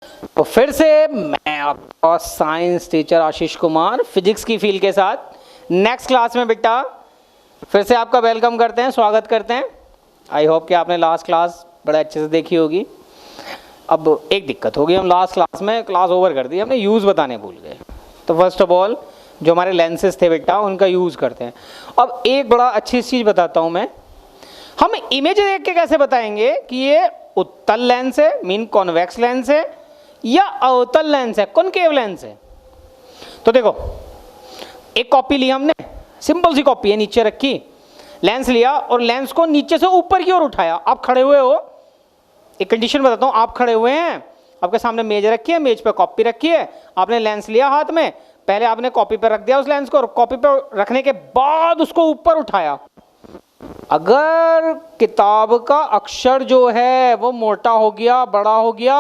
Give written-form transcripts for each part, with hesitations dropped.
तो फिर से मैं आपका science teacher Ashish Kumar physics की फील्ड के साथ नेक्स्ट क्लास में बेटा फिर से आपका वेलकम करते हैं, स्वागत करते हैं। आई होप कि आपने लास्ट क्लास बड़े अच्छे से देखी होगी। अब एक दिक्कत होगी, हम लास्ट क्लास में क्लास ओवर कर दी, हमने यूज़ बताने भूल गए। तो फर्स्ट ऑफ ऑल जो हमारे लेंसेज थे बेटा उनका यूज़ करते हैं। अब एक बड़ा अच्छी चीज़ बताता हूँ मैं, हम इमेज देख के कैसे बताएंगे कि ये उत्तल लेंस है, मीन कॉन्वेक्स लेंस है, या अवतल लेंस है, कॉनकेव लेंस है। तो देखो एक कॉपी ली हमने, सिंपल सी कॉपी है, नीचे रखी, लेंस लिया और लेंस को नीचे से ऊपर की ओर उठाया। आप खड़े हुए हो, एक कंडीशन बताता हूँ, आप खड़े हुए हैं, आपके सामने मेज रखी है, मेज पे कॉपी रखी है, आपने लेंस लिया हाथ में, पहले आपने कॉपी पे रख दिया उस लेंस को, और कॉपी पे रखने के बाद उसको ऊपर उठाया। अगर किताब का अक्षर जो है वो मोटा हो गया, बड़ा हो गया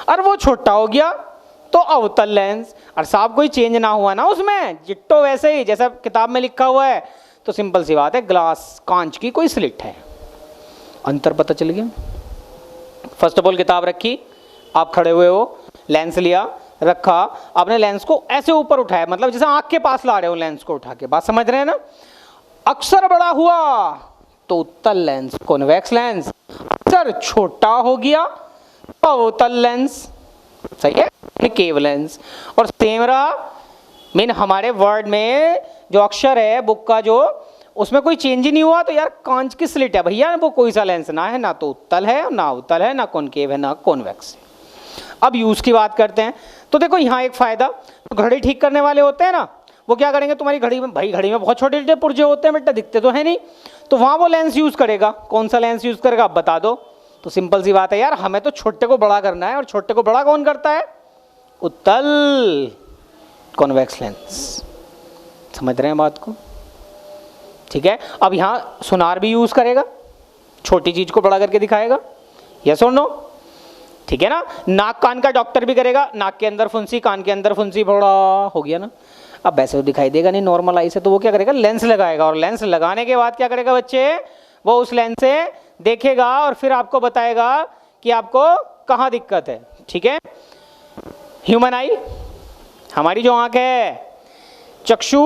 और वो छोटा हो गया तो अवतल लेंस। और साहब कोई चेंज ना हुआ ना उसमें, जिट्टो वैसे ही जैसा किताब में लिखा हुआ है, तो सिंपल सी बात है, ग्लास कांच की कोई स्लिट है। अंतर पता चल गया। फर्स्ट ऑफ ऑल किताब रखी, आप खड़े हुए हो, लेंस लिया, रखा, आपने लेंस को ऐसे ऊपर उठाया, मतलब जैसे आंख के पास ला रहे हो लेंस को उठा के, बात समझ रहे हैं ना। अक्षर बड़ा हुआ तो उत्तल लेंस, कॉन्वेक्स लेंस। अक्षर छोटा हो गया तो अवतल लेंस, सही है, कॉनकेव लेंस। और सेम रहा, मीन हमारे वर्ड में जो अक्षर है बुक का, जो उसमें कोई चेंज ही नहीं हुआ, तो यार कांच की स्लिट है भैया, वो कोई सा लेंस ना है, ना तो उत्तल है, ना अवतल है, ना कॉनकेव है, ना कॉन्वेक्स है। अब यूज की बात करते हैं। तो देखो यहाँ एक फायदा, तो घड़ी ठीक करने वाले होते हैं ना, वो क्या करेंगे, तुम्हारी घड़ी में, भाई घड़ी में बहुत छोटे छोटे पुर्जे होते हैं बेटा, दिखते तो है नहीं, तो वहां वो लेंस यूज करेगा। कौन सा लेंस यूज करेगा आप बता दो। तो सिंपल सी बात है यार, हमें तो छोटे को बड़ा करना है, और छोटे को बड़ा कौन करता है, उत्तल, कॉन्वेक्स लेंस। समझ रहे हैं बात को, ठीक है। अब यहाँ सुनार भी यूज करेगा, छोटी चीज को बड़ा करके दिखाएगा, यस और नो, ठीक है ना। नाक कान का डॉक्टर भी करेगा, नाक के अंदर फुंसी, कान के अंदर फुंसी, बड़ा हो गया ना। अब वैसे तो दिखाई देगा नहीं नॉर्मल आई से, तो वो क्या करेगा, लेंस लगाएगा, और लेंस लगाने के बाद क्या करेगा बच्चे, वो उस लेंस से देखेगा और फिर आपको बताएगा कि आपको कहाँ दिक्कत है, ठीक है। ह्यूमन आई, हमारी जो आंख है, चक्षु,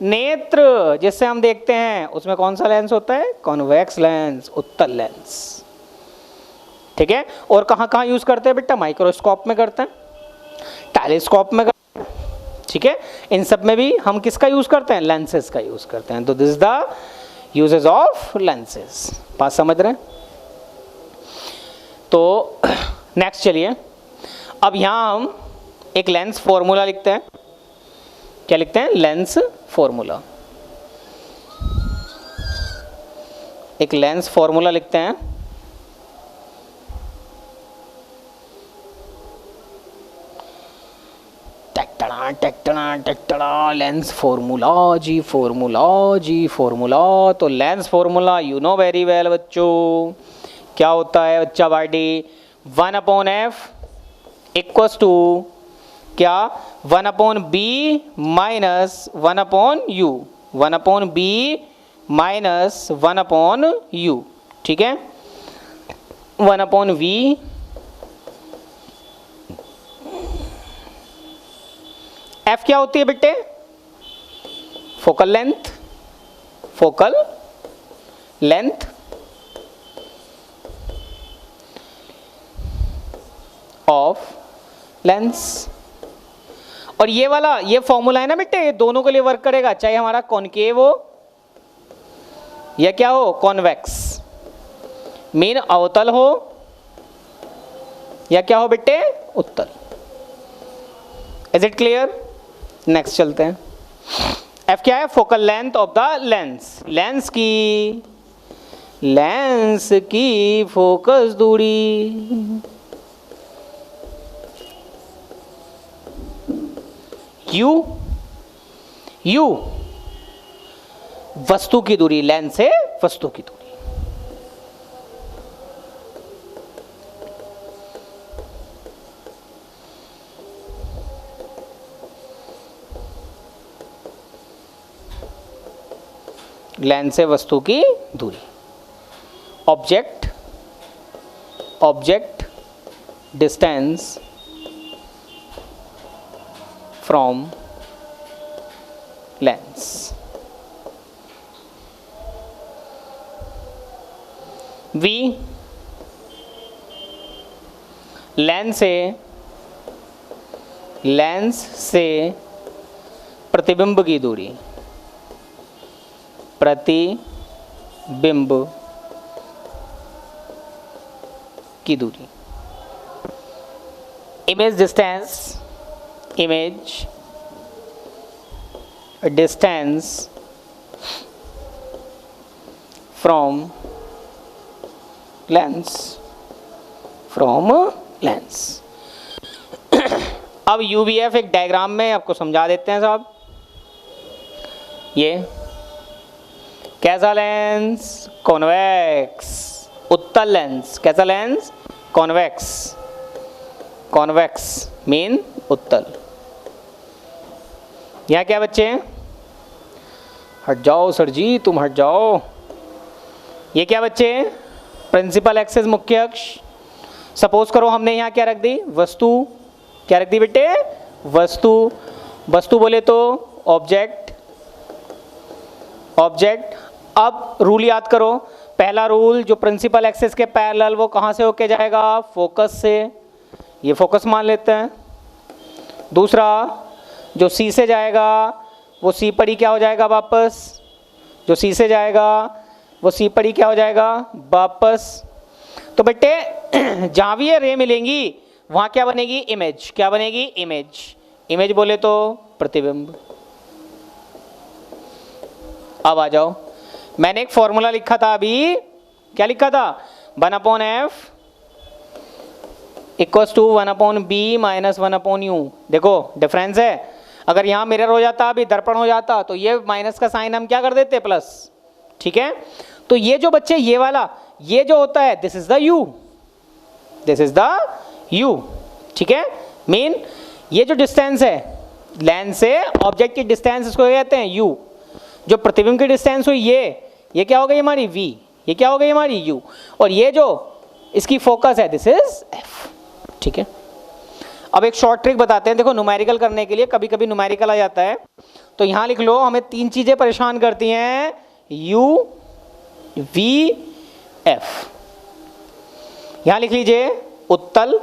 नेत्र जिससे हम देखते हैं, उसमें कौन सा लेंस होता है, कॉन्वेक्स लेंस, उत्तल लेंस, ठीक है। और कहाँ कहाँ यूज करते हैं बेटा, माइक्रोस्कोप में करते हैं, टेलीस्कोप में करते हैं, ठीक है। इन सब में भी हम किसका यूज करते हैं, लेंसेज का यूज करते हैं। तो this is the uses of lenses, बात समझ रहे हैं। तो नेक्स्ट चलिए, अब यहां हम एक लेंस फॉर्मूला लिखते हैं। क्या लिखते हैं, लेंस फॉर्मूला। एक लेंस फॉर्मूला लिखते हैं। टेक्टड़ा लेंस फॉर्मूला जी, फॉर्मूला जी, फॉर्मूला। तो lens formula you know very well बच्चों, क्या होता है बच्चा बाटी, 1/f इक्वल्स टू क्या, 1/b minus 1/u, 1/b minus 1/u, ठीक है। 1/v एफ क्या होती है बेटे, focal length, focal length of lens. और ये वाला, ये फॉर्मूला है ना बेटे, ये दोनों के लिए वर्क करेगा, चाहे हमारा कॉनकेव हो या क्या हो, कॉन्वेक्स, मीन अवतल हो या क्या हो बेटे, उत्तल। Is it clear. नेक्स्ट चलते हैं। एफ क्या है, focal length of the lens, lens की फोकस दूरी। यू वस्तु की दूरी, लेंस से वस्तु की दूरी। लेंस से वस्तु की दूरी, object object distance from lens. V lens से प्रतिबिंब की दूरी, प्रतिबिंब की दूरी। इमेज डिस्टेंस फ्रॉम लेंस अब UVF एक डायग्राम में आपको समझा देते हैं साहब। ये कैसा लेंस? कॉन्वेक्स, उत्तल लेंस। कैसा लेंस? कॉन्वेक्स। कॉन्वेक्स मीन उत्तल। यहाँ क्या बच्चे? हट जाओ सर जी, तुम हट जाओ। ये क्या बच्चे? प्रिंसिपल एक्सिस, मुख्य अक्ष। सपोज करो हमने यहाँ क्या रख दी? वस्तु। क्या रख दी बेटे? वस्तु। वस्तु बोले तो ऑब्जेक्ट। अब रूल याद करो। पहला रूल, जो प्रिंसिपल एक्सिस के पैरेलल, वो कहाँ से होके जाएगा? फोकस से। ये फोकस मान लेते हैं। दूसरा, जो सी से जाएगा वो सी पर ही क्या हो जाएगा? वापस। जो सी से जाएगा वो सी पर ही क्या हो जाएगा? वापस। तो बेटे जहाँ भी ये रे मिलेंगी वहाँ क्या बनेगी? इमेज। क्या बनेगी? इमेज बोले तो प्रतिबिंब। अब आ जाओ, मैंने एक फॉर्मूला लिखा था अभी। क्या लिखा था? 1/f equals to 1/b minus 1/u। देखो डिफरेंस है। अगर यहाँ मिरर हो जाता, अभी दर्पण हो जाता, तो ये माइनस का साइन हम क्या कर देते? प्लस। ठीक है। तो ये जो बच्चे ये वाला, ये जो होता है, दिस इज द u। ठीक है। मीन ये जो डिस्टेंस है लेंस से ऑब्जेक्ट की डिस्टेंस, इसको कहते हैं u। जो प्रतिबिंब की डिस्टेंस हुई ये क्या हो गई हमारी? v। ये क्या हो गई हमारी? u। और ये जो इसकी फोकस है, दिस इज f। ठीक है। अब एक शॉर्ट ट्रिक बताते हैं। देखो, न्यूमेरिकल करने के लिए कभी कभी न्यूमेरिकल आ जाता है, तो यहां लिख लो, हमें 3 चीजें परेशान करती हैं, u v f। यहां लिख लीजिए उत्तल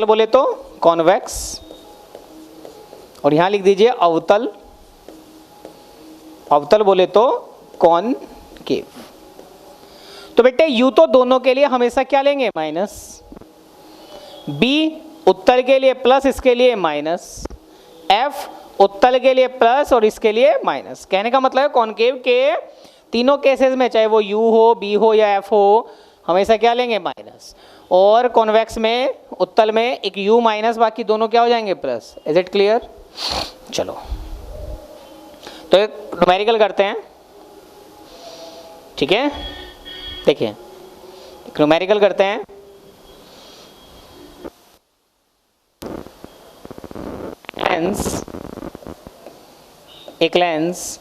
बोले तो कॉन्वेक्स, और यहां लिख दीजिए अवतल बोले तो कॉनकेव। तो बेटे u तो दोनों के लिए हमेशा क्या लेंगे? माइनस। b उत्तल के लिए प्लस, इसके लिए माइनस। f उत्तल के लिए प्लस और इसके लिए माइनस। कहने का मतलब है कॉनकेव के तीनों केसेस में, चाहे वो u हो, b हो या f हो, हमेशा क्या लेंगे? माइनस। और कॉन्वेक्स में, उत्तल में एक u माइनस, बाकी दोनों क्या हो जाएंगे? प्लस। Is it clear? चलो, तो एक न्यूमेरिकल करते हैं। ठीक है, देखिए न्यूमेरिकल करते हैं। एक लेंस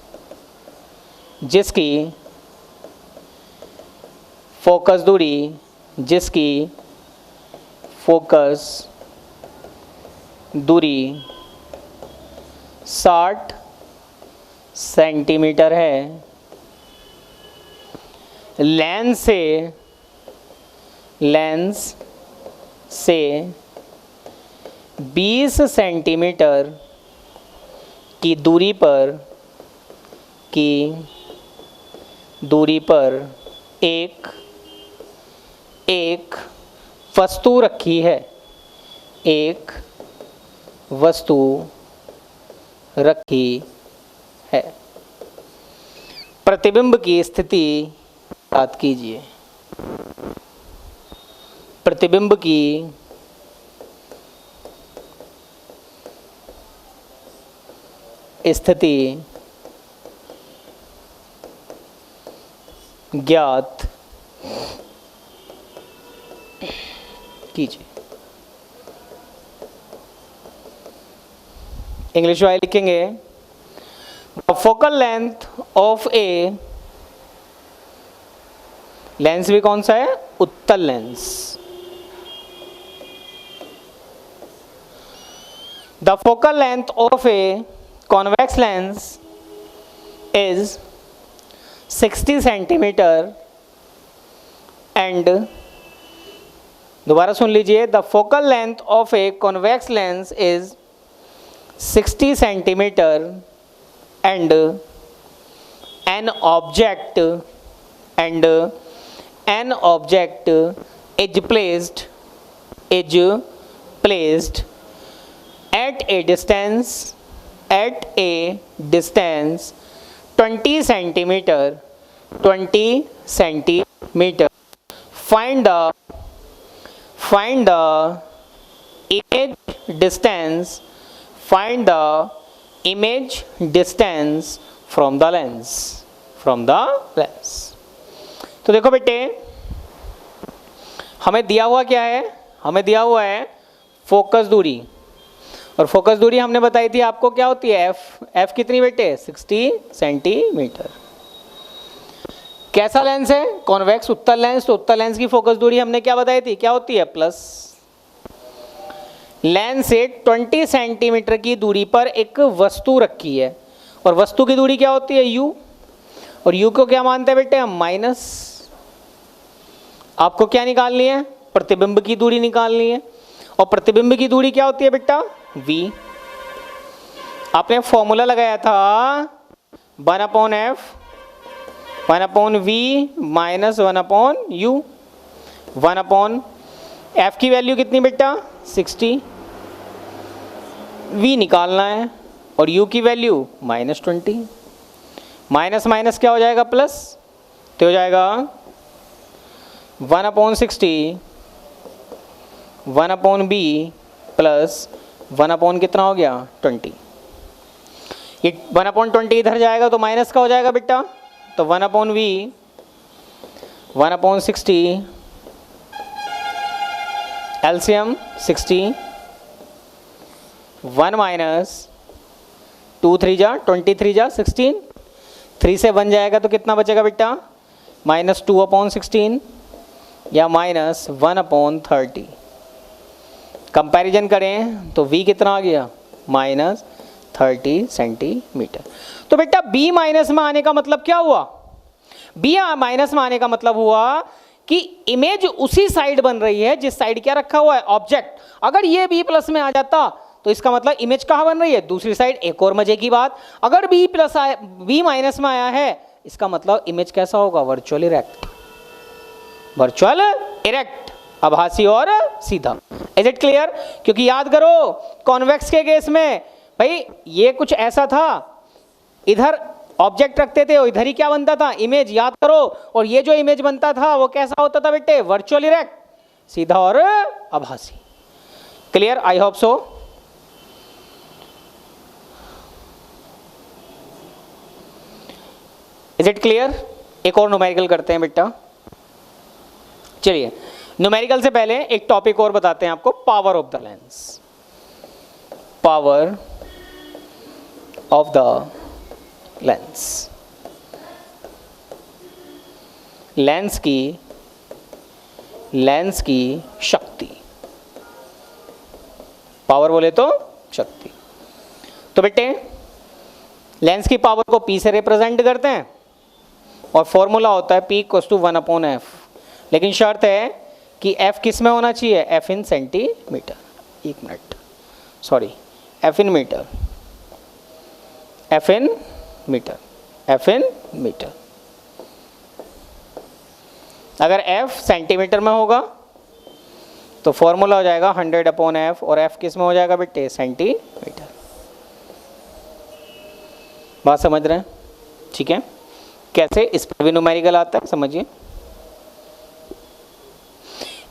जिसकी फोकस दूरी 60 सेंटीमीटर है, लेंस से 20 सेंटीमीटर की दूरी पर एक वस्तु रखी है। प्रतिबिंब की स्थिति याद कीजिए। प्रतिबिंब की स्थिति ज्ञात कीजिए। इंग्लिश वाले लिखेंगे, the focal length of a lens भी कौन सा है? उत्तल lens. The focal length of a convex lens is 60 centimetre and, दोबारा सुन लीजिए, the focal length of a convex lens is 60 centimetre and an object is placed at a distance 20 centimeter. Find the image distance from the lens. तो देखो बेटे, हमें दिया हुआ क्या है? हमें दिया हुआ है फोकस दूरी, और फोकस दूरी हमने बताई थी आपको क्या होती है? एफ कितनी बेटे? 60 सेंटीमीटर। कैसा लेंस है? कॉन्वेक्स उत्तल लेंस। तो उत्तल लेंस की फोकस दूरी हमने क्या बताई थी? क्या होती है? प्लस। लेंस से 20 सेंटीमीटर की दूरी पर एक वस्तु रखी है, और वस्तु की दूरी क्या होती है? यू। और यू को क्या मानते हैं बेटे? हम माइनस। आपको क्या निकालनी है? प्रतिबिंब की दूरी निकालनी है, और प्रतिबिंब की दूरी क्या होती है बेटा? v। आपने फॉर्मूला लगाया था 1/f 1/v minus 1/u। 1/f की वैल्यू कितनी बेटा? 60। v निकालना है, और u की वैल्यू -20। माइनस माइनस क्या हो जाएगा? प्लस। तो हो जाएगा 1/60 1/b प्लस 1/ कितना हो गया? 20। ये 1/20 इधर जाएगा तो माइनस का हो जाएगा बेटा, तो 1/v 1/60 एलसीएम 60 1 माइनस 2 3 जा 23 जा 16, 3 से 1 जाएगा तो कितना बचेगा बेटा? -2/16 या -1/30। कंपैरिजन करें तो v कितना आ गया? -30 सेंटीमीटर। तो बेटा b माइनस में आने का मतलब क्या हुआ? b माइनस में आने का मतलब हुआ कि इमेज उसी साइड बन रही है जिस साइड क्या रखा हुआ है? ऑब्जेक्ट। अगर ये b प्लस में आ जाता तो इसका मतलब इमेज कहाँ बन रही है? दूसरी साइड। एक और मजे की बात, अगर b माइनस में आया है, इसका मतलब इमेज कैसा होगा? वर्चुअल इरेक्ट, आभासी और सीधा। Is it clear? क्योंकि याद करो कॉन्वेक्स के केस में भाई ये कुछ ऐसा था, इधर ऑब्जेक्ट रखते थे और इधर ही क्या बनता था? इमेज। याद करो, और ये जो इमेज बनता था वो कैसा होता था बेटे? वर्चुअल इरेक्ट, सीधा और आभासी। Clear? I hope so. Is it clear? एक और न्यूमेरिकल करते हैं बेटा। चलिए, न्यूमेरिकल से पहले एक टॉपिक और बताते हैं आपको, power of the lens. Power of the lens, lens की शक्ति। पावर बोले तो शक्ति। तो बेटे लेंस की पावर को P से रिप्रेजेंट करते हैं, और फॉर्मूला होता है P = 1/f। लेकिन शर्त है कि f किस में होना चाहिए? f इन सेंटीमीटर। एक minute, sorry, f in metre, f in metre, f in metre. अगर f सेंटीमीटर में होगा तो फॉर्मूला हो जाएगा 100/f, और f किस में हो जाएगा बेटे? सेंटीमीटर। बात समझ रहे हैं? ठीक है। कैसे? इस पर भी न्यूमेरिकल आता है, समझिए।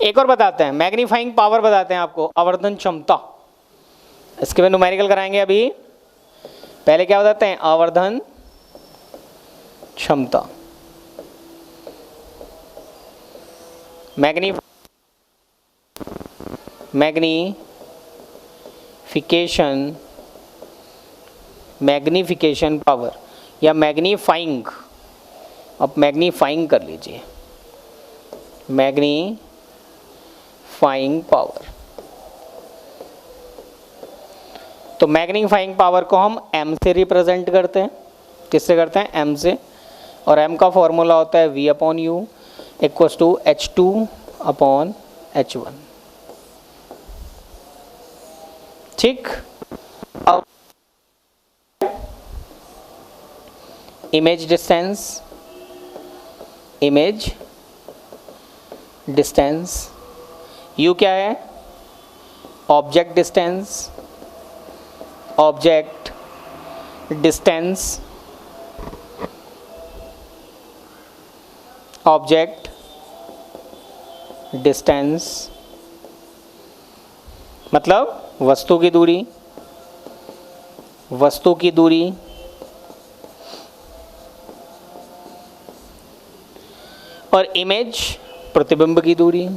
एक और बताते हैं, मैग्नीफाइंग पावर बताते हैं आपको, आवर्धन क्षमता। इसके में न्यूमेरिकल कराएंगे अभी। पहले क्या बताते हैं? आवर्धन क्षमता। मैग्निफिकेशन पावर या मैग्नीफाइंग। अब मैग्नीफाइंग कर लीजिए। Magnifying power. तो मैग्नीफाइंग पावर को हम m से रिप्रेजेंट करते हैं। किससे करते हैं? m से। और m का फॉर्मूला होता है v upon u equals to h2 upon h1। ठीक। अब इमेज डिस्टेंस u क्या है? Object distance, object distance, object distance मतलब वस्तु की दूरी, वस्तु की दूरी। और इमेज प्रतिबिंब की दूरी।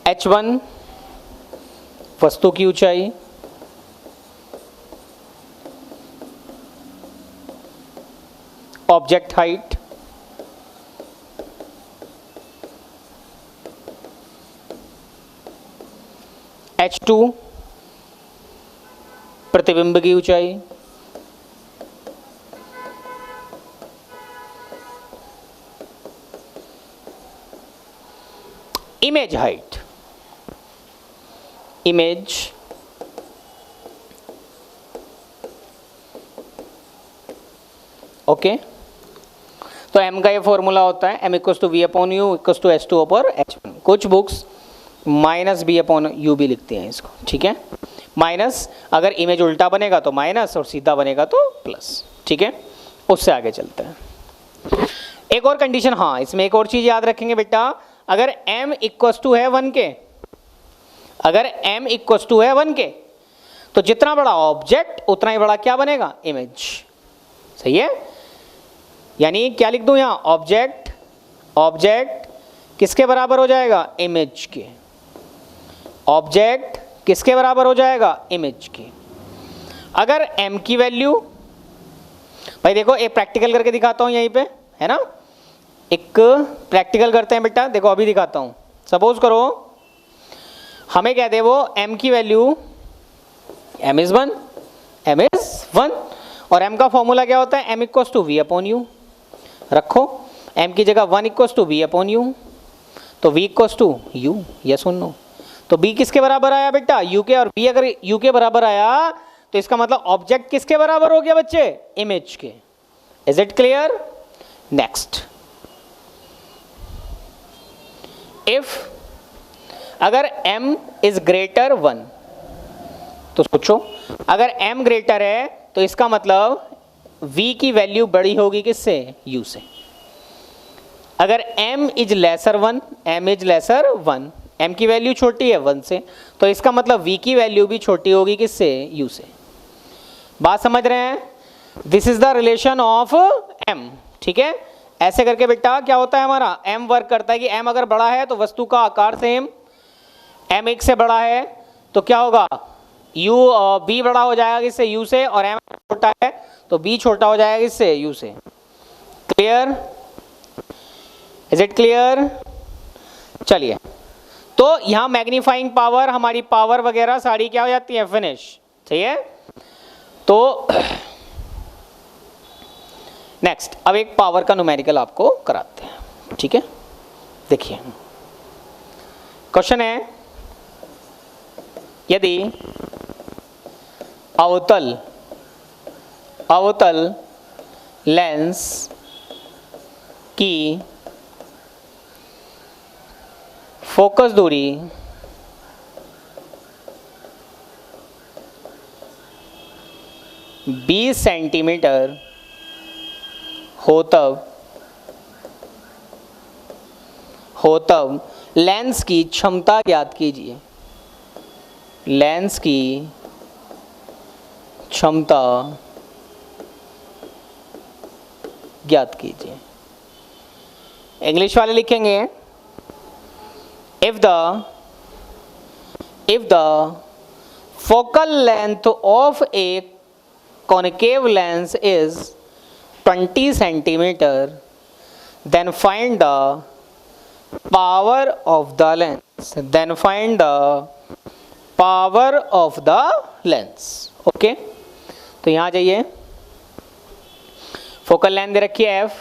h1 वस्तु की ऊंचाई, ऑब्जेक्ट हाइट, h2 प्रतिबिंब की ऊंचाई, इमेज हाइट, इमेज ओके। तो m का ये फॉर्मूला होता है m equals to v upon u equals to h2 upper h1। कुछ books minus b upon u भी लिखती हैं इसको, ठीक है। माइनस, अगर इमेज उल्टा बनेगा तो माइनस और सीधा बनेगा तो प्लस, ठीक है। उससे आगे चलते हैं। एक और कंडीशन, हाँ इसमें एक और चीज याद रखेंगे बेटा, अगर m इक्वल्स टू है 1 के, अगर m इक्वल्स टू है 1 के, तो जितना बड़ा ऑब्जेक्ट उतना ही बड़ा क्या बनेगा? इमेज। सही है। यानी क्या लिख दूं यहां? ऑब्जेक्ट, ऑब्जेक्ट किसके बराबर हो जाएगा? इमेज के। ऑब्जेक्ट किसके बराबर हो जाएगा? इमेज के। अगर m की वैल्यू, भाई देखो एक प्रैक्टिकल करके दिखाता हूं यहीं पे, है ना। एक प्रैक्टिकल करते हैं बेटा, देखो अभी दिखाता हूं। सपोज करो हमें कह दे वो m की value m is 1, m is 1, और m का फॉर्मूला क्या होता है? m equals to v upon u. रखो m की जगह 1 equals to v upon u, तो v equals to u। Yes और नो? तो b किसके बराबर आया बेटा? u के। और b अगर u के बराबर आया तो इसका मतलब ऑब्जेक्ट किसके बराबर हो गया बच्चे? इमेज के। Is it clear? Next, if अगर m इज ग्रेटर 1, तो सोचो अगर m ग्रेटर है तो इसका मतलब v की वैल्यू बड़ी होगी किससे? u से। अगर m is lesser 1, m is lesser 1, m की वैल्यू छोटी है 1 से, तो इसका मतलब v की वैल्यू भी छोटी होगी किससे? u से। बात समझ रहे हैं? This is the relation of m, ठीक है। ऐसे करके बेटा क्या होता है हमारा? m वर्क करता है कि m अगर बड़ा है तो वस्तु का आकार सेम, m 1 से बड़ा है तो क्या होगा? u b बड़ा हो जाएगा किससे? u से, और m छोटा है तो b छोटा हो जाएगा किससे? u से। क्लियर? Is it clear? चलिए, तो यहां मैग्नीफाइंग पावर, हमारी पावर वगैरह सारी क्या हो जाती है? फिनिश। ठीक है। तो नेक्स्ट, अब एक पावर का न्यूमेरिकल आपको कराते हैं, ठीक है। देखिए क्वेश्चन है, यदि अवतल लेंस की फोकस दूरी 20 सेंटीमीटर हो तब लेंस की क्षमता ज्ञात कीजिए। लेंस की क्षमता ज्ञात कीजिए। इंग्लिश वाले लिखेंगे, if the focal length of a concave lens is 20 centimeter, then find the power of the lens. Then find the power of the lens. Okay, तो यहाँ जाइए, फोकल लेंथ दे रखी है एफ,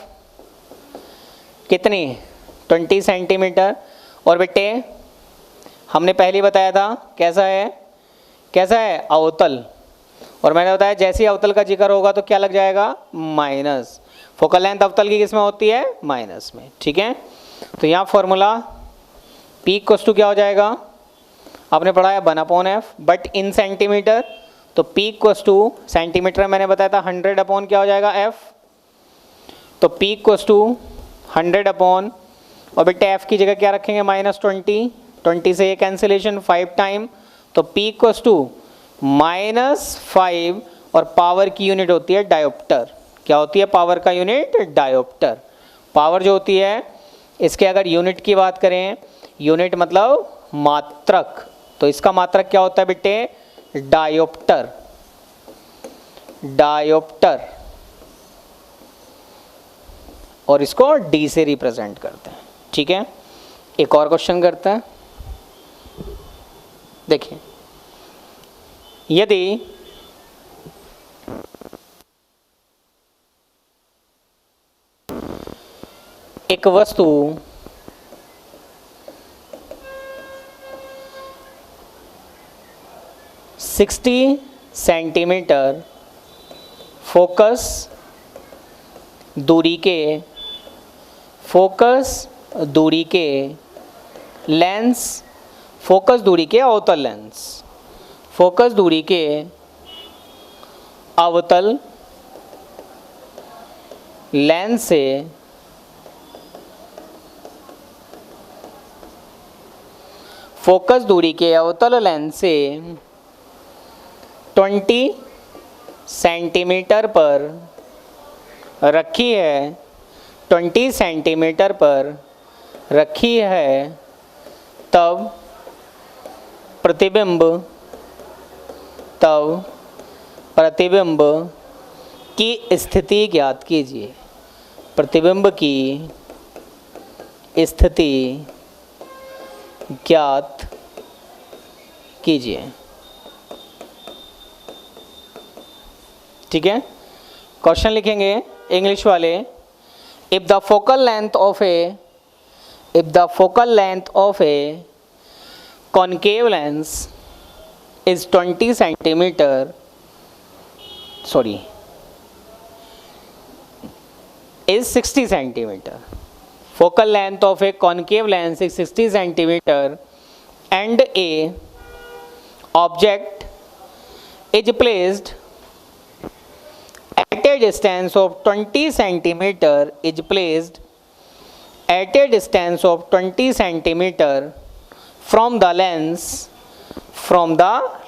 कितनी 20 सेंटीमीटर, और बेटे हमने पहले बताया था कैसा है अवतल, और मैंने बताया जैसे ही अवतल का जिक्र होगा तो क्या लग जाएगा, माइनस। फोकल लेंथ अवतल की किस में होती है, माइनस में, ठीक है। तो यहाँ फॉर्मूला P इक्वल्स टू क्या हो जाएगा, आपने पढ़ा है 1/f, बट इन सेंटीमीटर, तो P इक्वल्स टू सेंटीमीटर मैंने बताया था 100 अपॉन क्या हो जाएगा f, तो P इक्वल्स टू 100 अपॉन, और बेटे f की जगह क्या रखेंगे, -20, 20 से ये कैंसिलेशन 5 टाइम, तो P इक्वल्स टू -5, और पावर की यूनिट होती है डायोप्टर। क्या होती है पावर का यूनिट, डायोप्टर। पावर जो होती है इसके अगर यूनिट की बात करें, यूनिट मतलब मात्रक, तो इसका मात्रक क्या होता है बेटे, डायोप्टर। डायोप्टर, और इसको D से रिप्रेजेंट करते हैं, ठीक है। एक और क्वेश्चन करते हैं, देखिए, यदि एक वस्तु सिक्सटी सेंटीमीटर फोकस दूरी के लेंस, फोकस दूरी के अवतल लेंस, फोकस दूरी के अवतल लेंस से फोकस दूरी के अवतल लेंस से 20 सेंटीमीटर पर रखी है, 20 सेंटीमीटर पर रखी है, तब प्रतिबिंब की स्थिति ज्ञात कीजिए। प्रतिबिंब की स्थिति ज्ञात कीजिए, ठीक है। क्वेश्चन लिखेंगे इंग्लिश वाले, if the focal length of A concave lens is 20 centimeter, is 60 centimeter. Focal length of a concave lens is 60 centimeter and a object is placed at a distance of 20 centimeter, is placed at a distance of 20 centimeter from the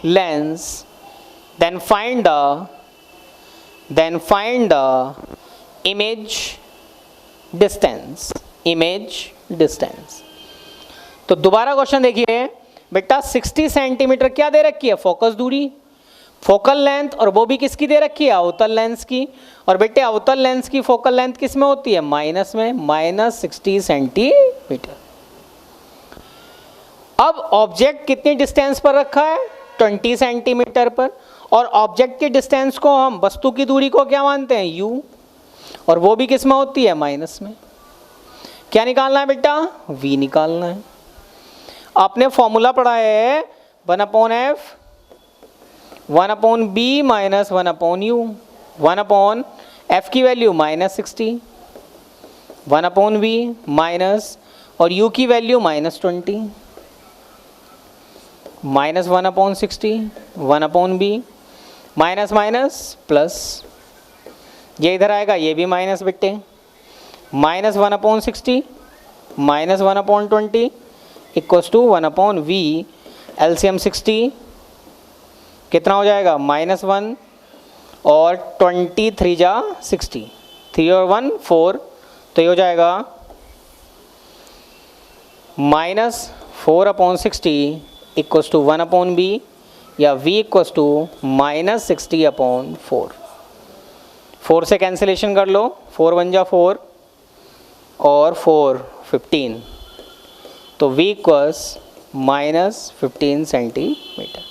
lens, then find the image distance. तो दोबारा question देखिए बेटा, 60 centimetre क्या दे रखी है, focus दूरी, focal length, और वो भी किसकी दे रखी है, अवतल लेंस की। और बेटे अवतल लेंस की फोकल लेंथ किस में होती है, माइनस में, -60 सेंटीमीटर। अब ऑब्जेक्ट कितनी डिस्टेंस पर रखा है, 20 सेंटीमीटर पर, और ऑब्जेक्ट की डिस्टेंस को हम, वस्तु की दूरी को क्या मानते हैं, u, और वो भी किस में होती है, माइनस में। क्या निकालना है बेटा, v निकालना है। आपने फॉर्मूला पढ़ा है 1/f 1/b minus 1/u, 1/f की वैल्यू -60, 1/v माइनस, और u की value -20, -1/60, 1/b, minus minus plus, ये इधर आएगा, ये भी माइनस बेटे, -1/60 -1/20 इक्वल्स टू 1/v, एलसीएम 60 कितना हो जाएगा, -1 और 23 जा 60, 3 और 1 4, तो ये हो जाएगा -4/60 इक्वल्स टू 1/b, या v इक्वस टू -60/4। 4 से कैंसिलेशन कर लो, 4 1 जा 4 और 4 15, तो v इक्वस -15 सेंटीमीटर।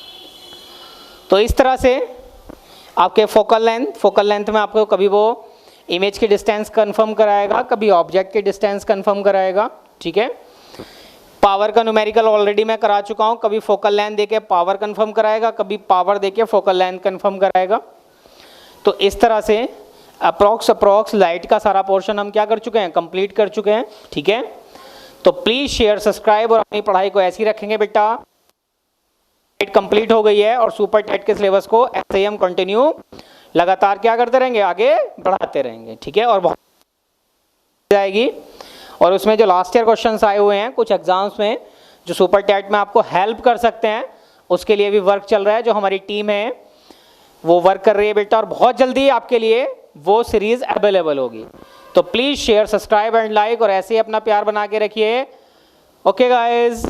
तो इस तरह से आपके फोकल लेंथ में आपको कभी वो इमेज की डिस्टेंस कंफर्म कराएगा, कभी ऑब्जेक्ट की डिस्टेंस कंफर्म कराएगा, ठीक है। पावर का न्यूमेरिकल ऑलरेडी मैं करा चुका हूँ, कभी फोकल लेंथ देके पावर कंफर्म कराएगा, कभी पावर देके फोकल लेंथ कंफर्म कराएगा। तो इस तरह से अप्रॉक्स लाइट का सारा पोर्शन हम क्या कर चुके हैं, कंप्लीट कर चुके हैं, ठीक है। तो प्लीज़ शेयर सब्सक्राइब और अपनी पढ़ाई को ऐसी रखेंगे बेटा। कंप्लीट हो गई है और सुपर टेट के सिलेबस को ऐसे ही हम कंटिन्यू लगातार क्या करते रहेंगे, आगे बढ़ाते रहेंगे, ठीक है। और बहुत जाएगी और उसमें जो लास्ट ईयर क्वेश्चंस आए हुए हैं कुछ एग्जाम्स में जो सुपर टेट में आपको हेल्प कर सकते हैं, उसके लिए भी वर्क चल रहा है। जो हमारी टीम है वो वर्क कर रही है बेटा, और बहुत जल्दी आपके लिए वो सीरीज अवेलेबल होगी। तो please share subscribe and like और ऐसे ही अपना प्यार बना के रखिए। Okay guys.